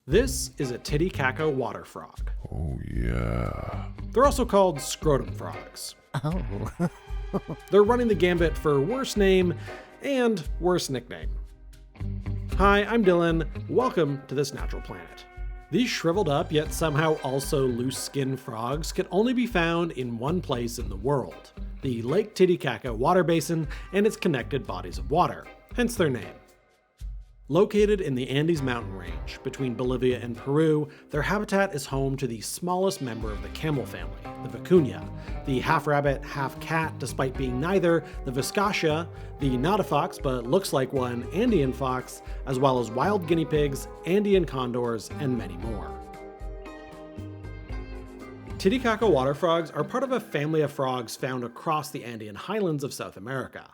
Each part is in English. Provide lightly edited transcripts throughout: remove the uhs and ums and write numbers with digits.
This is a Titicaca water frog. Oh yeah. They're also called scrotum frogs. Oh. They're running the gambit for worst name and worst nickname. Hi, I'm Dylan. Welcome to This Natural Planet. These shriveled up yet somehow also loose-skin frogs can only be found in one place in the world, the Lake Titicaca water basin and its connected bodies of water, hence their name. Located in the Andes mountain range between Bolivia and Peru, their habitat is home to the smallest member of the camel family, the vicuña, the half-rabbit, half-cat despite being neither, the viscasia, the not a fox but looks like one Andean fox, as well as wild guinea pigs, Andean condors, and many more. Titicaca water frogs are part of a family of frogs found across the Andean highlands of South America.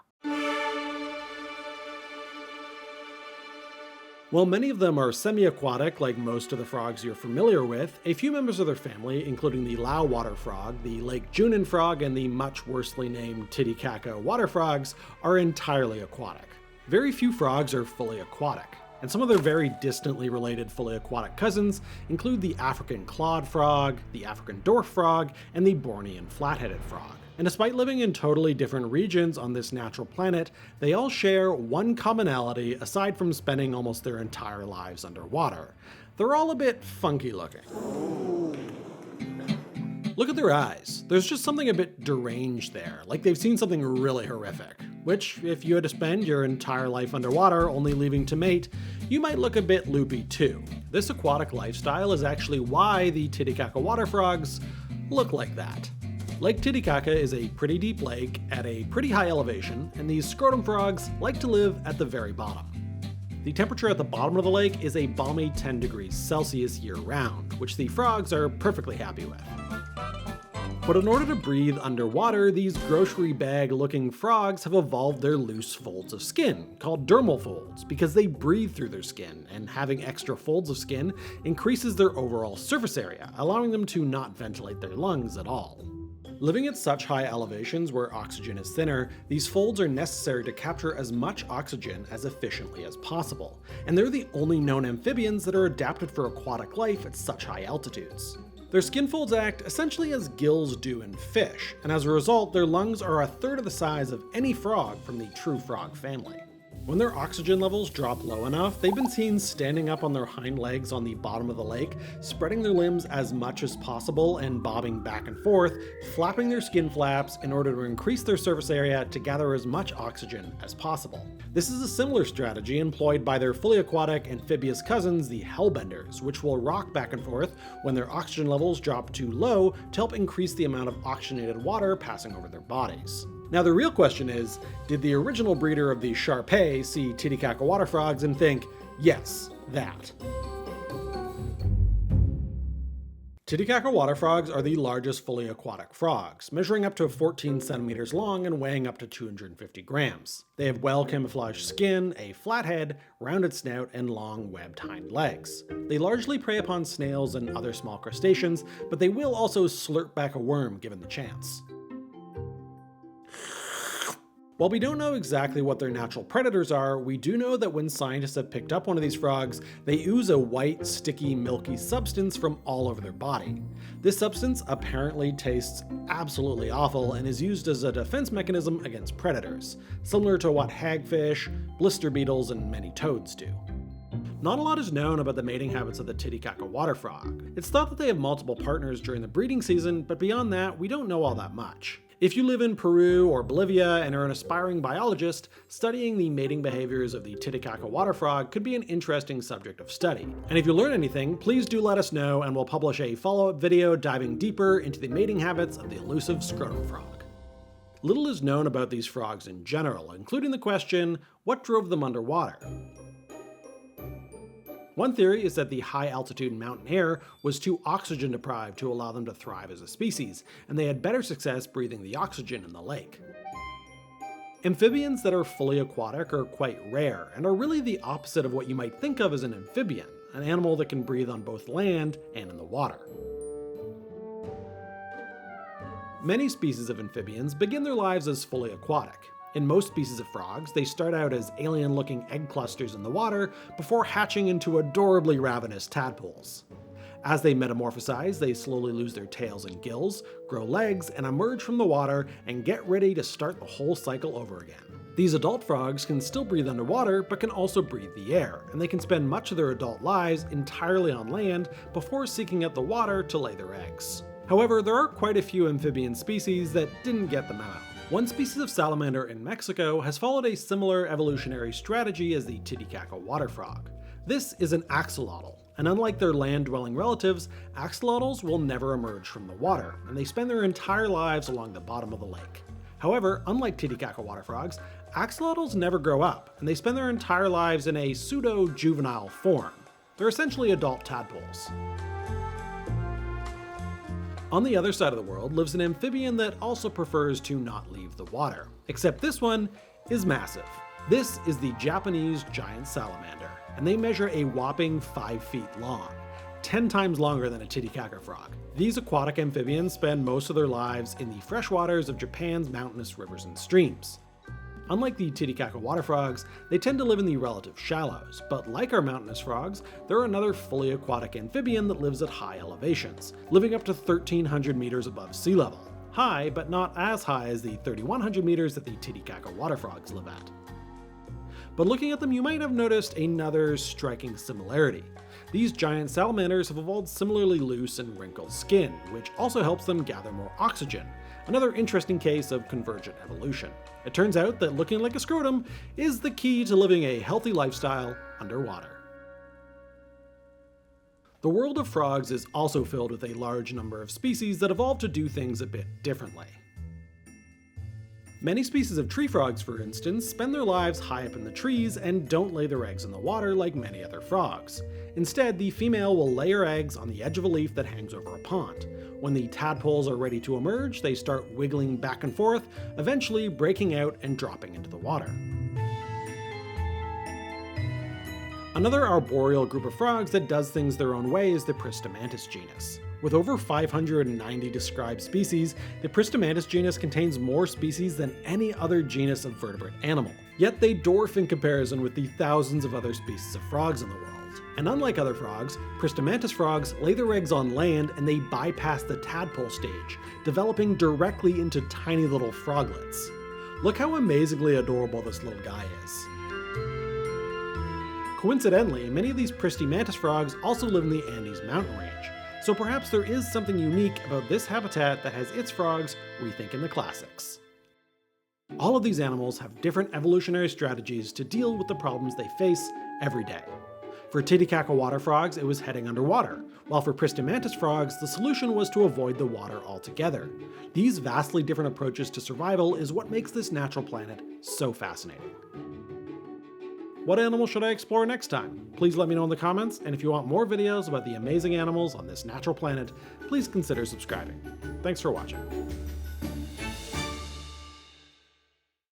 While many of them are semi-aquatic like most of the frogs you're familiar with, a few members of their family, including the Lao water frog, the Lake Junin frog, and the much worsely named Titicaca water frogs, are entirely aquatic. Very few frogs are fully aquatic, and some of their very distantly related fully aquatic cousins include the African clawed frog, the African dwarf frog, and the Bornean flat-headed frog. And despite living in totally different regions on this natural planet, they all share one commonality aside from spending almost their entire lives underwater. They're all a bit funky looking. Look at their eyes. There's just something a bit deranged there, like they've seen something really horrific. Which, if you had to spend your entire life underwater only leaving to mate, you might look a bit loopy too. This aquatic lifestyle is actually why the Titicaca water frogs look like that. Lake Titicaca is a pretty deep lake at a pretty high elevation, and these scrotum frogs like to live at the very bottom. The temperature at the bottom of the lake is a balmy 10 degrees Celsius year-round, which the frogs are perfectly happy with. But in order to breathe underwater, these grocery bag-looking frogs have evolved their loose folds of skin, called dermal folds, because they breathe through their skin, and having extra folds of skin increases their overall surface area, allowing them to not ventilate their lungs at all. Living at such high elevations where oxygen is thinner, these folds are necessary to capture as much oxygen as efficiently as possible, and they're the only known amphibians that are adapted for aquatic life at such high altitudes. Their skin folds act essentially as gills do in fish, and as a result, their lungs are a third of the size of any frog from the true frog family. When their oxygen levels drop low enough, they've been seen standing up on their hind legs on the bottom of the lake, spreading their limbs as much as possible and bobbing back and forth, flapping their skin flaps in order to increase their surface area to gather as much oxygen as possible. This is a similar strategy employed by their fully aquatic amphibious cousins, the hellbenders, which will rock back and forth when their oxygen levels drop too low to help increase the amount of oxygenated water passing over their bodies. Now the real question is, did the original breeder of the Shar Pei see Titicaca water frogs and think, yes, that? Titicaca water frogs are the largest fully aquatic frogs, measuring up to 14 centimeters long and weighing up to 250 grams. They have well-camouflaged skin, a flat head, rounded snout, and long webbed hind legs. They largely prey upon snails and other small crustaceans, but they will also slurp back a worm given the chance. While we don't know exactly what their natural predators are, we do know that when scientists have picked up one of these frogs, they ooze a white, sticky, milky substance from all over their body. This substance apparently tastes absolutely awful and is used as a defense mechanism against predators, similar to what hagfish, blister beetles, and many toads do. Not a lot is known about the mating habits of the Titicaca water frog. It's thought that they have multiple partners during the breeding season, but beyond that, we don't know all that much. If you live in Peru or Bolivia and are an aspiring biologist, studying the mating behaviors of the Titicaca water frog could be an interesting subject of study. And if you learn anything, please do let us know and we'll publish a follow-up video diving deeper into the mating habits of the elusive scrotum frog. Little is known about these frogs in general, including the question, what drove them underwater? One theory is that the high-altitude mountain air was too oxygen-deprived to allow them to thrive as a species, and they had better success breathing the oxygen in the lake. Amphibians that are fully aquatic are quite rare, and are really the opposite of what you might think of as an amphibian, an animal that can breathe on both land and in the water. Many species of amphibians begin their lives as fully aquatic. In most species of frogs, they start out as alien-looking egg clusters in the water before hatching into adorably ravenous tadpoles. As they metamorphosize, they slowly lose their tails and gills, grow legs, and emerge from the water and get ready to start the whole cycle over again. These adult frogs can still breathe underwater, but can also breathe the air, and they can spend much of their adult lives entirely on land before seeking out the water to lay their eggs. However, there are quite a few amphibian species that didn't get the memo. One species of salamander in Mexico has followed a similar evolutionary strategy as the Titicaca water frog. This is an axolotl, and unlike their land-dwelling relatives, axolotls will never emerge from the water, and they spend their entire lives along the bottom of the lake. However, unlike Titicaca water frogs, axolotls never grow up, and they spend their entire lives in a pseudo-juvenile form. They're essentially adult tadpoles. On the other side of the world lives an amphibian that also prefers to not leave the water. Except this one is massive. This is the Japanese giant salamander, and they measure a whopping 5 feet long, 10 times longer than a Titicaca frog. These aquatic amphibians spend most of their lives in the freshwaters of Japan's mountainous rivers and streams. Unlike the Titicaca water frogs, they tend to live in the relative shallows, but like our mountainous frogs, they're another fully aquatic amphibian that lives at high elevations, living up to 1,300 meters above sea level. High, but not as high as the 3,100 meters that the Titicaca water frogs live at. But looking at them, you might have noticed another striking similarity. These giant salamanders have evolved similarly loose and wrinkled skin, which also helps them gather more oxygen. Another interesting case of convergent evolution. It turns out that looking like a scrotum is the key to living a healthy lifestyle underwater. The world of frogs is also filled with a large number of species that evolved to do things a bit differently. Many species of tree frogs, for instance, spend their lives high up in the trees and don't lay their eggs in the water like many other frogs. Instead, the female will lay her eggs on the edge of a leaf that hangs over a pond. When the tadpoles are ready to emerge, they start wiggling back and forth, eventually breaking out and dropping into the water. Another arboreal group of frogs that does things their own way is the Pristomantis genus. With over 590 described species, the Pristomantis genus contains more species than any other genus of vertebrate animal. Yet they dwarf in comparison with the thousands of other species of frogs in the world. And unlike other frogs, Pristomantis frogs lay their eggs on land and they bypass the tadpole stage, developing directly into tiny little froglets. Look how amazingly adorable this little guy is. Coincidentally, many of these Pristomantis frogs also live in the Andes mountain range, so perhaps there is something unique about this habitat that has its frogs rethinking the classics. All of these animals have different evolutionary strategies to deal with the problems they face every day. For Titicaca water frogs, it was heading underwater, while for Pristomantis frogs, the solution was to avoid the water altogether. These vastly different approaches to survival is what makes this natural planet so fascinating. What animal should I explore next time? Please let me know in the comments, and if you want more videos about the amazing animals on this natural planet, please consider subscribing. Thanks for watching.